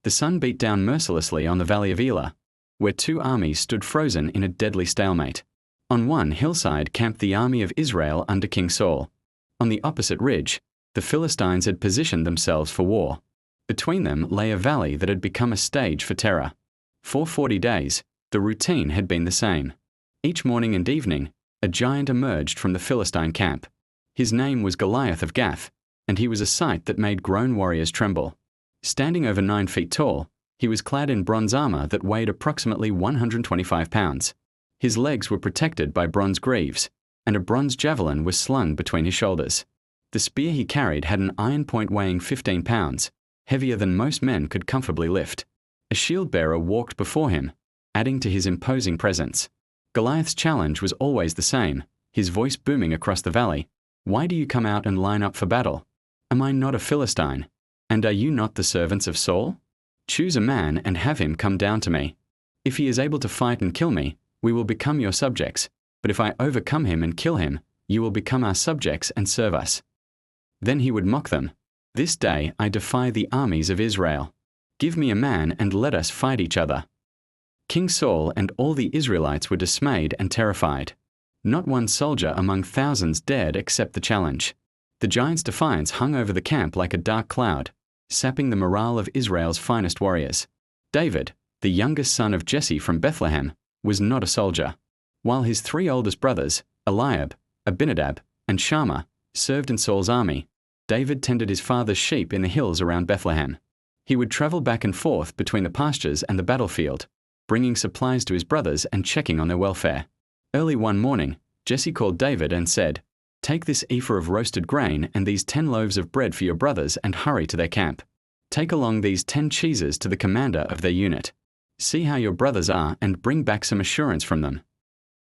The sun beat down mercilessly on the Valley of Elah, where two armies stood frozen in a deadly stalemate. On one hillside camped the army of Israel under King Saul. On the opposite ridge, the Philistines had positioned themselves for war. Between them lay a valley that had become a stage for terror. For 40 days, the routine had been the same. Each morning and evening, a giant emerged from the Philistine camp. His name was Goliath of Gath, and he was a sight that made grown warriors tremble. Standing over 9 feet tall, he was clad in bronze armor that weighed approximately 125 pounds. His legs were protected by bronze greaves, and a bronze javelin was slung between his shoulders. The spear he carried had an iron point weighing 15 pounds, heavier than most men could comfortably lift. A shield bearer walked before him, adding to his imposing presence. Goliath's challenge was always the same, his voice booming across the valley. "Why do you come out and line up for battle? Am I not a Philistine? And are you not the servants of Saul? Choose a man and have him come down to me. If he is able to fight and kill me, we will become your subjects. But if I overcome him and kill him, you will become our subjects and serve us." Then he would mock them. "This day I defy the armies of Israel. Give me a man and let us fight each other." King Saul and all the Israelites were dismayed and terrified. Not one soldier among thousands dared accept the challenge. The giant's defiance hung over the camp like a dark cloud, sapping the morale of Israel's finest warriors. David, the youngest son of Jesse from Bethlehem, was not a soldier. While his 3 oldest brothers, Eliab, Abinadab, and Shammah, served in Saul's army, David tended his father's sheep in the hills around Bethlehem. He would travel back and forth between the pastures and the battlefield, bringing supplies to his brothers and checking on their welfare. Early one morning, Jesse called David and said, "Take this ephah of roasted grain and these 10 loaves of bread for your brothers and hurry to their camp. Take along these 10 cheeses to the commander of their unit. See how your brothers are and bring back some assurance from them."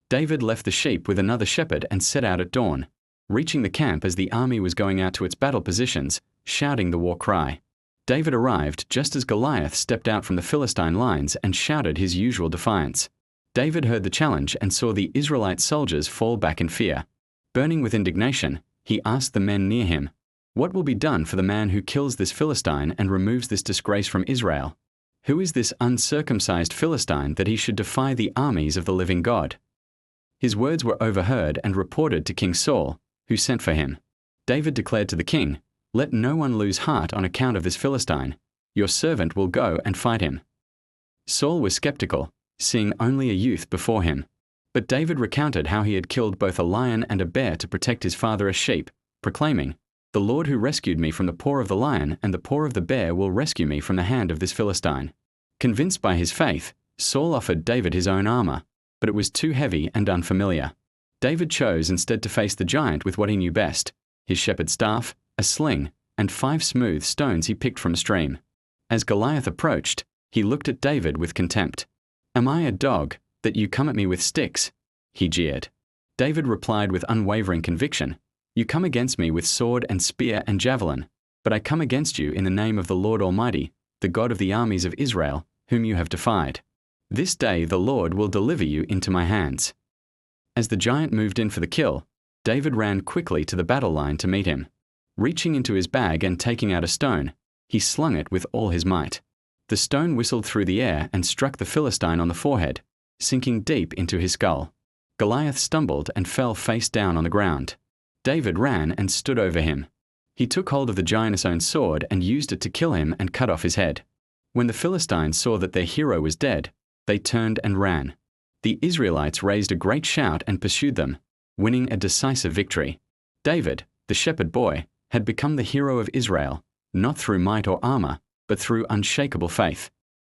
David left the sheep with another shepherd and set out at dawn, reaching the camp as the army was going out to its battle positions, shouting the war cry. David arrived just as Goliath stepped out from the Philistine lines and shouted his usual defiance. David heard the challenge and saw the Israelite soldiers fall back in fear. Burning with indignation, he asked the men near him, "What will be done for the man who kills this Philistine and removes this disgrace from Israel? Who is this uncircumcised Philistine that he should defy the armies of the living God?" His words were overheard and reported to King Saul, who sent for him. David declared to the king, "Let no one lose heart on account of this Philistine. Your servant will go and fight him." Saul was skeptical, seeing only a youth before him. But David recounted how he had killed both a lion and a bear to protect his father as sheep, proclaiming, "The Lord who rescued me from the paw of the lion and the paw of the bear will rescue me from the hand of this Philistine." Convinced by his faith, Saul offered David his own armor, but it was too heavy and unfamiliar. David chose instead to face the giant with what he knew best, his shepherd's staff, a sling, and 5 smooth stones he picked from a stream. As Goliath approached, he looked at David with contempt. "Am I a dog, that you come at me with sticks?" he jeered. David replied with unwavering conviction, "You come against me with sword and spear and javelin, but I come against you in the name of the Lord Almighty, the God of the armies of Israel, whom you have defied. This day the Lord will deliver you into my hands." As the giant moved in for the kill, David ran quickly to the battle line to meet him. Reaching into his bag and taking out a stone, he slung it with all his might. The stone whistled through the air and struck the Philistine on the forehead, sinking deep into his skull. Goliath stumbled and fell face down on the ground. David ran and stood over him. He took hold of the giant's own sword and used it to kill him and cut off his head. When the Philistines saw that their hero was dead, they turned and ran. The Israelites raised a great shout and pursued them, winning a decisive victory. David, the shepherd boy, had become the hero of Israel, not through might or armor, but through unshakable faith.